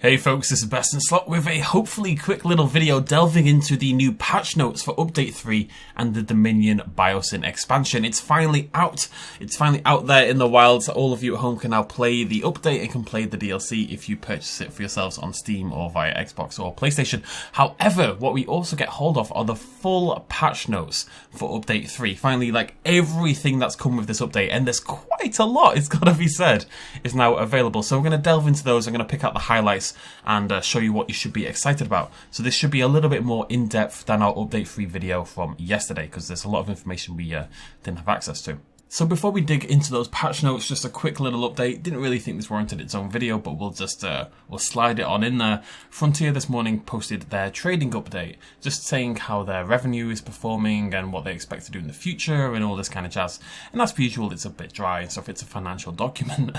Hey folks, this is BestInSlot with a hopefully quick little video delving into the new patch notes for Update 3 and the Dominion Biosyn expansion. It's finally out. It's finally out there in the wild, so all of you at home can now play the update and can play the DLC if you purchase it for yourselves on Steam or via Xbox or PlayStation. However, what we also get hold of are the full patch notes for Update 3. Finally, like everything that's come with this update, and there's quite a lot, it's gotta be said, is now available. So we're going to delve into those. I'm going to pick out the highlights and show you what you should be excited about. So this should be a little bit more in-depth than our Update 3 video from yesterday, because there's a lot of information we didn't have access to. So before we dig into those patch notes, just a quick little update. Didn't really think this warranted its own video, but we'll just we'll slide it on in there. Frontier this morning posted their trading update, just saying how their revenue is performing and what they expect to do in the future and all this kind of jazz. And as per usual, it's a bit dry and stuff. It's a financial document,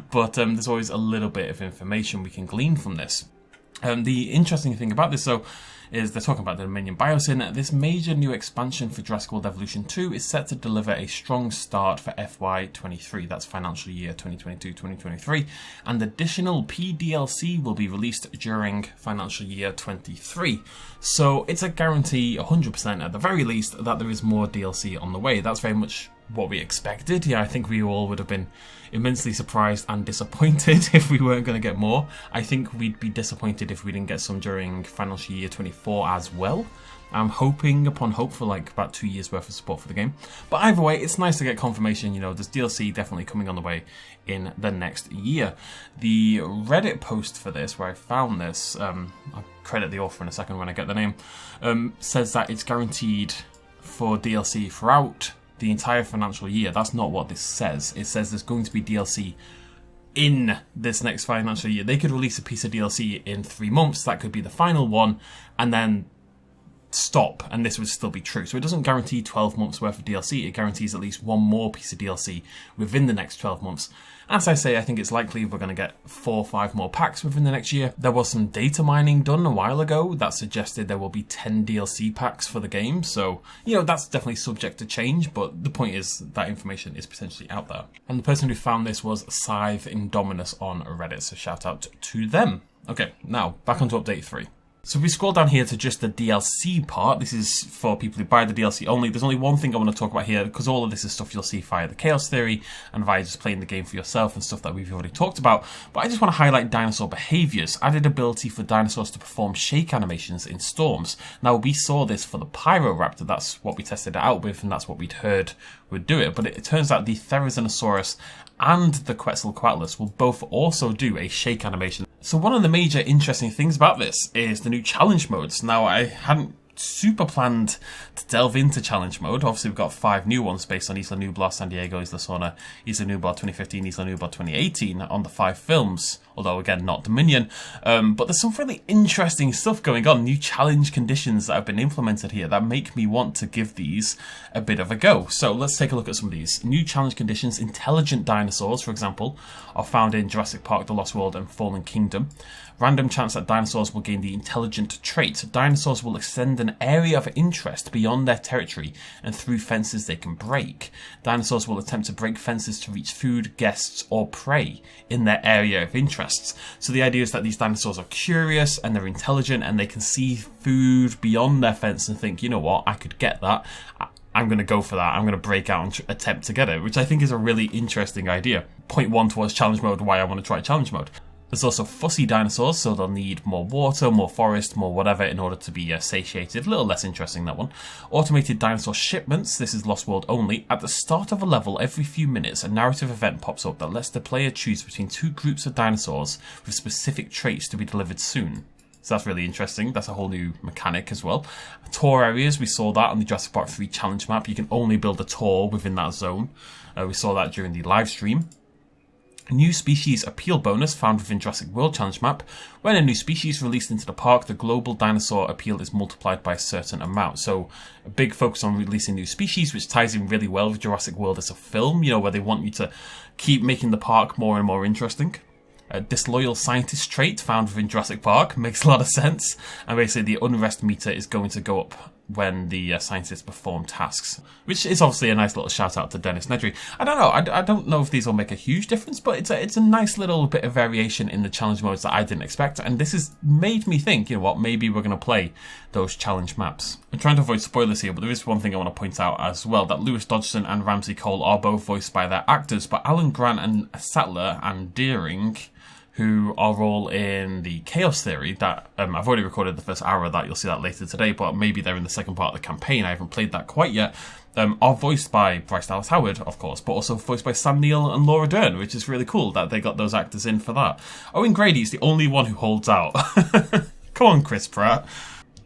but there's always a little bit of information we can glean from this. The interesting thing about this, though, is they're talking about the Dominion Biosyn. This major new expansion for Jurassic World Evolution 2 is set to deliver a strong start for FY23, that's financial year 2022-2023, and additional PDLC will be released during financial year 23. So it's a guarantee, 100% at the very least, that there is more DLC on the way. That's very much what we expected. Yeah, I think we all would have been immensely surprised and disappointed if we weren't going to get more. I think we'd be disappointed if we didn't get some during financial year 24 as well. I'm hoping upon hope for like about 2 years worth of support for the game. But either way, it's nice to get confirmation, you know, there's DLC definitely coming on the way in the next year. The Reddit post for this, where I found this, I'll credit the author in a second when I get the name, says that it's guaranteed for DLC throughout the entire financial year. That's not what this says. It says there's going to be DLC in this next financial year. They could release a piece of DLC in 3 months, that could be the final one, and then stop, and this would still be true. So it doesn't guarantee 12 months worth of DLC, it guarantees at least one more piece of DLC within the next 12 months. As I say, I think it's likely we're going to get 4 or 5 more packs within the next year. There was some data mining done a while ago that suggested there will be 10 DLC packs for the game, so, you know, that's definitely subject to change, but the point is that information is potentially out there. And the person who found this was Scythe Indominus on Reddit, so shout out to them. Okay, now, back onto Update 3. So if we scroll down here to just the DLC part, this is for people who buy the DLC only. There's only one thing I want to talk about here, because all of this is stuff you'll see via the Chaos Theory and via just playing the game for yourself and stuff that we've already talked about. But I just want to highlight Dinosaur Behaviors, added ability for dinosaurs to perform shake animations in storms. Now, we saw this for the Pyroraptor, that's what we tested it out with, and that's what we'd heard would do it. But it turns out the Therizinosaurus and the Quetzalcoatlus will both also do a shake animation. So one of the major interesting things about this is the new challenge modes. Now, I hadn't super planned to delve into challenge mode. Obviously, we've got 5 new ones based on Isla Nublar, San Diego, Isla Sorna, Isla Nublar 2015, Isla Nublar 2018 on the 5 films, although again not Dominion. But there's some really interesting stuff going on, new challenge conditions that have been implemented here that make me want to give these a bit of a go. So let's take a look at some of these. New challenge conditions: intelligent dinosaurs, for example, are found in Jurassic Park, The Lost World and Fallen Kingdom. Random chance that dinosaurs will gain the intelligent trait. Dinosaurs will extend an area of interest beyond their territory and through fences they can break. Dinosaurs will attempt to break fences to reach food, guests or prey in their area of interests. So the idea is that these dinosaurs are curious and they're intelligent and they can see food beyond their fence and think, you know what, I could get that. I'm going to go for that. I'm going to break out and attempt to get it, which I think is a really interesting idea. Point 1 towards challenge mode, why I want to try challenge mode. There's also fussy dinosaurs, so they'll need more water, more forest, more whatever in order to be satiated. A little less interesting, that one. Automated dinosaur shipments, this is Lost World only. At the start of a level, every few minutes, a narrative event pops up that lets the player choose between 2 groups of dinosaurs with specific traits to be delivered soon. So that's really interesting. That's a whole new mechanic as well. Tour areas, we saw that on the Jurassic Park 3 challenge map. You can only build a tour within that zone. We saw that during the live stream. A new species appeal bonus found within Jurassic World Challenge map. When a new species released into the park, the global dinosaur appeal is multiplied by a certain amount. So a big focus on releasing new species, which ties in really well with Jurassic World as a film, you know, where they want you to keep making the park more and more interesting. A disloyal scientist trait found within Jurassic Park makes a lot of sense. And basically the unrest meter is going to go up when the scientists perform tasks, which is obviously a nice little shout out to Dennis Nedry. I don't know. I don't know if these will make a huge difference, but it's a nice little bit of variation in the challenge modes that I didn't expect, and this has made me think, you know what, maybe we're going to play those challenge maps. I'm trying to avoid spoilers here, but there is one thing I want to point out as well, that Lewis Dodgson and Ramsey Cole are both voiced by their actors, but Alan Grant and Sattler and Deering, who are all in the Chaos Theory, that I've already recorded the first hour of that, you'll see that later today, but maybe they're in the second part of the campaign, I haven't played that quite yet, are voiced by Bryce Dallas Howard, of course, but also voiced by Sam Neill and Laura Dern, which is really cool that they got those actors in for that. Owen Grady's the only one who holds out. Come on, Chris Pratt.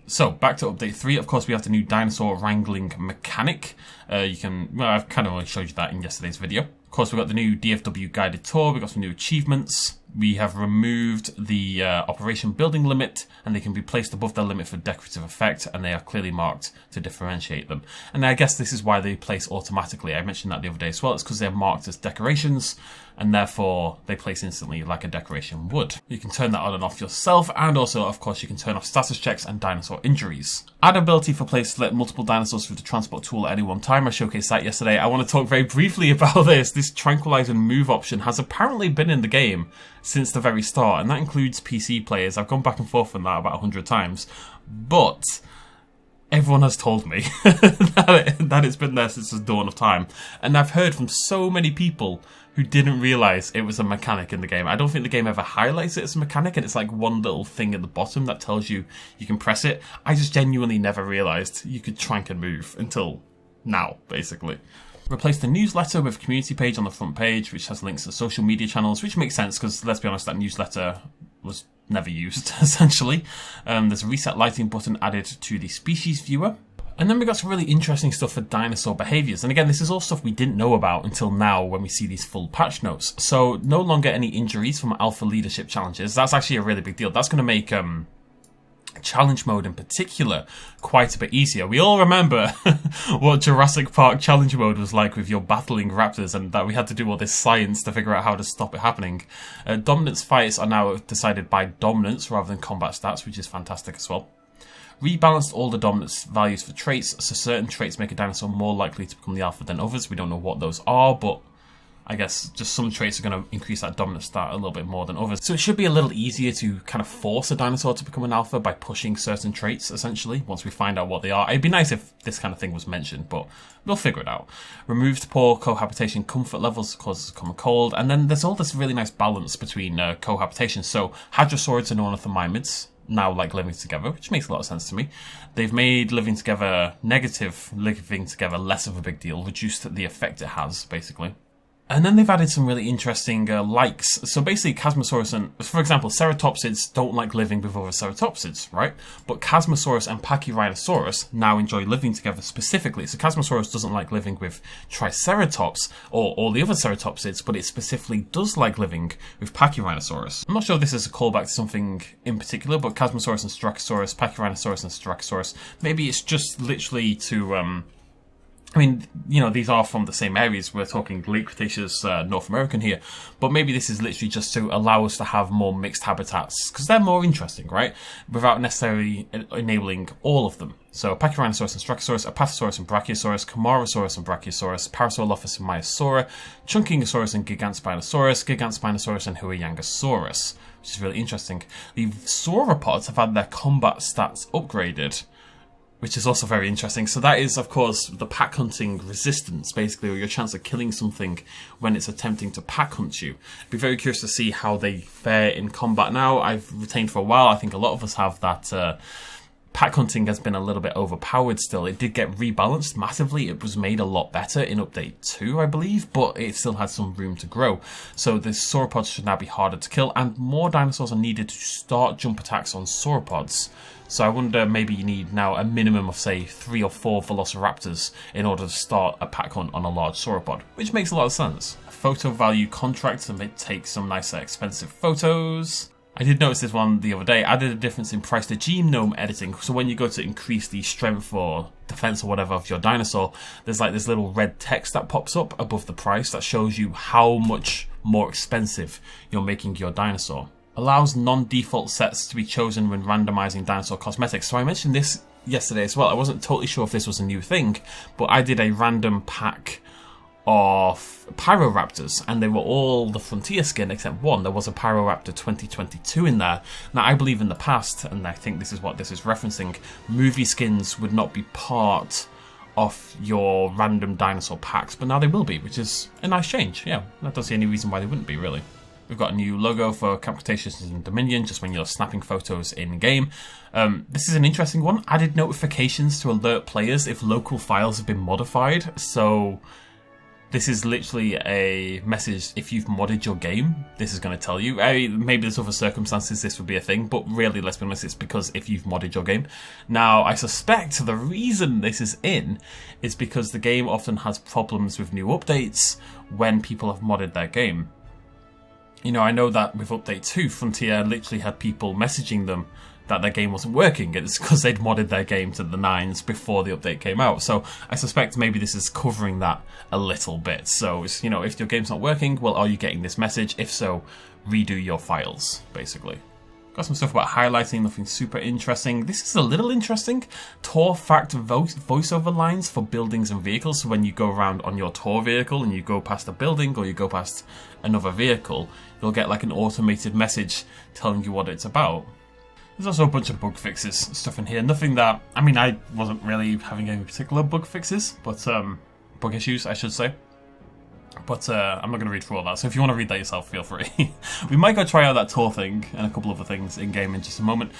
So, back to Update 3, of course we have the new dinosaur wrangling mechanic. I've kind of already showed you that in yesterday's video. Of course, we've got the new DFW guided tour, we've got some new achievements. We have removed the operation building limit, and they can be placed above their limit for decorative effect, and they are clearly marked to differentiate them. And I guess this is why they place automatically. I mentioned that the other day as well. It's because they're marked as decorations, and therefore they place instantly like a decoration would. You can turn that on and off yourself, and also, of course, you can turn off status checks and dinosaur injuries. Add ability for players to select multiple dinosaurs through the transport tool at any one time. I showcased that yesterday. I want to talk very briefly about this. This tranquilize and move option has apparently been in the game since the very start, and that includes PC players. I've gone back and forth on that about 100 times, but everyone has told me that it's been there since the dawn of time, and I've heard from so many people who didn't realise it was a mechanic in the game. I don't think the game ever highlights it as a mechanic, and it's like one little thing at the bottom that tells you you can press it. I just genuinely never realised you could trank and move until now, basically. Replace the newsletter with a community page on the front page, which has links to social media channels, which makes sense because, let's be honest, that newsletter was never used, essentially. There's a reset lighting button added to the species viewer. And then we got some really interesting stuff for dinosaur behaviors. And again, this is all stuff we didn't know about until now when we see these full patch notes. So no longer any injuries from alpha leadership challenges. That's actually a really big deal. That's going to make challenge mode in particular quite a bit easier. We all remember what Jurassic Park challenge mode was like with your battling raptors, and that we had to do all this science to figure out how to stop it happening. Dominance fights are now decided by dominance rather than combat stats, which is fantastic as well. Rebalanced all the dominance values for traits, so certain traits make a dinosaur more likely to become the alpha than others. We don't know what those are, but I guess just some traits are going to increase that dominance stat a little bit more than others. So it should be a little easier to kind of force a dinosaur to become an alpha by pushing certain traits, essentially, once we find out what they are. It'd be nice if this kind of thing was mentioned, but we'll figure it out. Removed poor cohabitation comfort levels, causes common cold, and then there's all this really nice balance between cohabitation. So hadrosaurids and ornithomimids now like living together, which makes a lot of sense to me. They've made living together, negative living together, less of a big deal, reduced the effect it has, basically. And then they've added some really interesting likes. So basically, Chasmosaurus and, for example, ceratopsids don't like living with other ceratopsids, right? But Chasmosaurus and Pachyrhinosaurus now enjoy living together specifically. So Chasmosaurus doesn't like living with Triceratops or all the other ceratopsids, but it specifically does like living with Pachyrhinosaurus. I'm not sure if this is a callback to something in particular, but Chasmosaurus and Styracosaurus, Pachyrhinosaurus and Styracosaurus, maybe it's just literally to I mean, you know, these are from the same areas. We're talking late Cretaceous North American here, but maybe this is literally just to allow us to have more mixed habitats, because they're more interesting, right? Without necessarily enabling all of them. So Pachyrhinosaurus and Styracosaurus, Apatosaurus and Brachiosaurus, Camarasaurus and Brachiosaurus, Parasaurolophus and Myosaura, Chunkingosaurus and Gigantspinosaurus, Gigantspinosaurus and Huayangosaurus, which is really interesting. The sauropods have had their combat stats upgraded, which is also very interesting. So that is, of course, the pack hunting resistance, basically, or your chance of killing something when it's attempting to pack hunt you. I'd be very curious to see how they fare in combat now. I've retained for a while, I think a lot of us have, that pack hunting has been a little bit overpowered still. It did get rebalanced massively. It was made a lot better in Update 2, I believe, but it still had some room to grow. So the sauropods should now be harder to kill, and more dinosaurs are needed to start jump attacks on sauropods. So I wonder, maybe you need now a minimum of, say, 3 or 4 velociraptors in order to start a pack hunt on a large sauropod, which makes a lot of sense. Photo value contract to take some nicer expensive photos. I did notice this one the other day, added a difference in price to genome editing. So when you go to increase the strength or defense or whatever of your dinosaur, there's like this little red text that pops up above the price that shows you how much more expensive you're making your dinosaur. Allows non-default sets to be chosen when randomizing dinosaur cosmetics. So I mentioned this yesterday as well. I wasn't totally sure if this was a new thing, but I did a random pack of Pyroraptors, and they were all the Frontier skin except one. There was a Pyroraptor 2022 in there. Now, I believe in the past, and I think this is what this is referencing, movie skins would not be part of your random dinosaur packs, but now they will be, which is a nice change. Yeah, I don't see any reason why they wouldn't be, really. We've got a new logo for Camp Cretaceous and Dominion, just when you're snapping photos in-game. This is an interesting one. Added notifications to alert players if local files have been modified. So this is literally a message. If you've modded your game, this is going to tell you. Maybe there's other circumstances this would be a thing, but really, let's be honest, it's because if you've modded your game. Now, I suspect the reason this is in is because the game often has problems with new updates when people have modded their game. You know, I know that with Update 2, Frontier literally had people messaging them that their game wasn't working. It's because they'd modded their game to the nines before the update came out. So I suspect maybe this is covering that a little bit. So, you know, if your game's not working, well, are you getting this message? If so, redo your files, basically. Got some stuff about highlighting, nothing super interesting. This is a little interesting. Tour fact voiceover lines for buildings and vehicles. So when you go around on your tour vehicle and you go past a building or you go past another vehicle, you'll get like an automated message telling you what it's about. There's also a bunch of bug fixes stuff in here. Nothing that, I mean, I wasn't really having any particular bug fixes, but bug issues, I should say. But I'm not going to read through all that, so if you want to read that yourself, feel free. We might go try out that tour thing and a couple other things in-game in just a moment.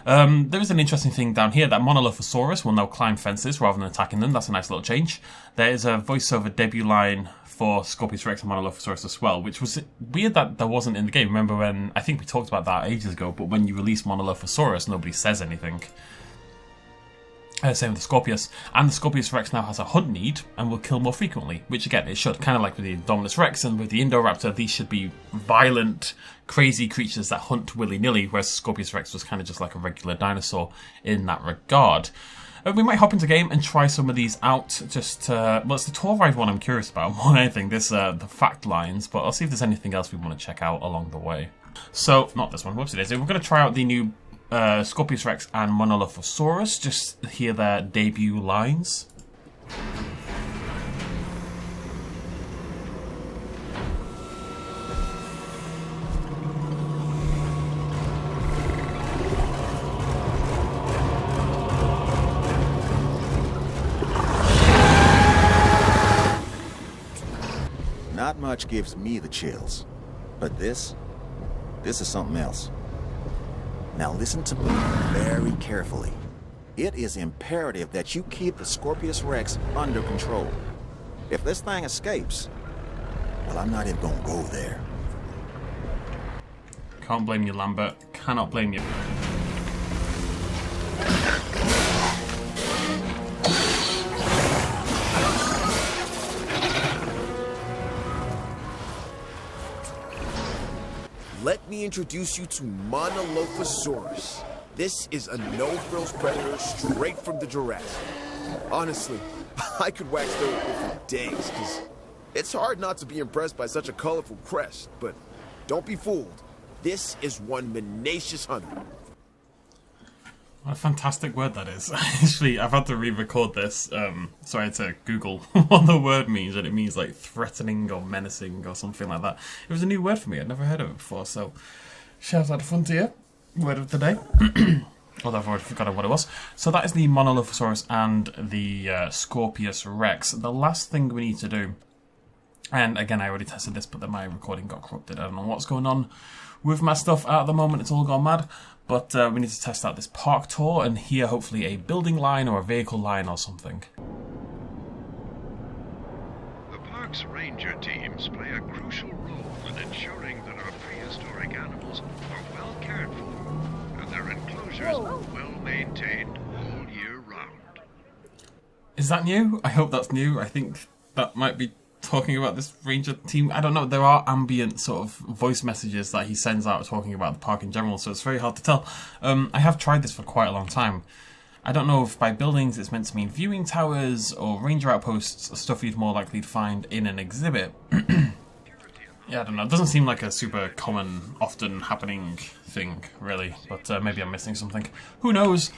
There is an interesting thing down here, that Monolithosaurus will now climb fences rather than attacking them. That's a nice little change. There is a voiceover debut line for Scorpius Rex and Monolithosaurus as well, which was weird that there wasn't in the game. Remember when, I think we talked about that ages ago, but when you release Monolithosaurus, nobody says anything. Same with the Scorpius. And the Scorpius Rex now has a hunt need and will kill more frequently, which again, it should. Kind of like with the Indominus Rex and with the Indoraptor, these should be violent, crazy creatures that hunt willy-nilly, whereas the Scorpius Rex was kind of just like a regular dinosaur in that regard. We might hop into game and try some of these out. Just, well, it's the tour ride one I'm curious about more than anything. This, the fact lines, but I'll see if there's anything else we want to check out along the way. So, not this one, whoops it is. We're going to try out the new Scorpius Rex and Monolithosaurus, just hear their debut lines. Not much gives me the chills, but this is something else. Now listen to me very carefully. It is imperative that you keep the Scorpius Rex under control. If this thing escapes, well, I'm not even gonna go there. Can't blame you, Lambert. Cannot blame you. Let me introduce you to Monolithosaurus. This is a no-frills predator straight from the Jurassic. Honestly, I could wax their wool for days, because it's hard not to be impressed by such a colorful crest, but don't be fooled. This is one tenacious hunter. What a fantastic word that is. Actually, I've had to re-record this, so I had to Google what the word means, and it means like threatening or menacing or something like that. It was a new word for me, I'd never heard of it before, so shout out to Frontier, word of the day. Although I've already forgotten what it was. So that is the Monolithosaurus and the Scorpius Rex. The last thing we need to do, and again I already tested this, but then my recording got corrupted. I don't know what's going on with my stuff at the moment, it's all gone mad. But we need to test out this park tour and hear hopefully a building line or a vehicle line or something. The park's ranger teams play a crucial role in ensuring that our prehistoric animals are well cared for and their enclosures well maintained all year round. Is that new? I hope that's new. I think that might be talking about this ranger team. I don't know, there are ambient sort of voice messages that he sends out talking about the park in general, so it's very hard to tell. I have tried this for quite a long time. I don't know if by buildings it's meant to mean viewing towers or ranger outposts, stuff you'd more likely to find in an exhibit. Yeah, I don't know, it doesn't seem like a super common, often happening thing, really, but maybe I'm missing something. Who knows?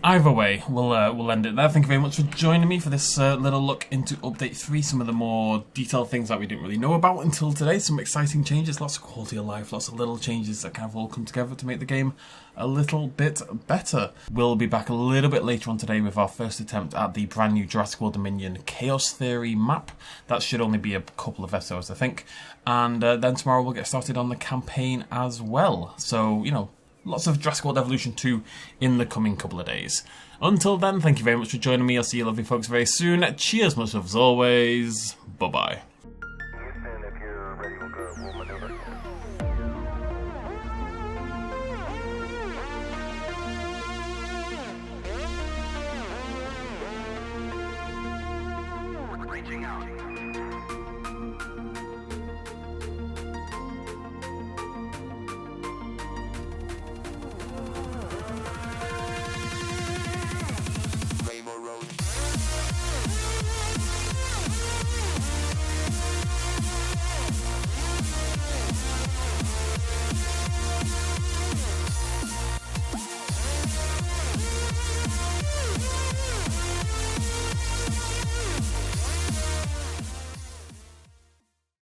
Either way, we'll end it there. Thank you very much for joining me for this little look into Update 3. Some of the more detailed things that we didn't really know about until today. Some exciting changes, lots of quality of life, lots of little changes that kind of all come together to make the game a little bit better. We'll be back a little bit later on today with our first attempt at the brand new Jurassic World Dominion Chaos Theory map. That should only be a couple of episodes, I think. And then tomorrow we'll get started on the campaign as well. So, you know, lots of Jurassic World Evolution 2 in the coming couple of days. Until then, thank you very much for joining me. I'll see you lovely folks very soon. Cheers, much love as always. Bye-bye. Houston, if you're ready, we'll maneuver. Reaching out.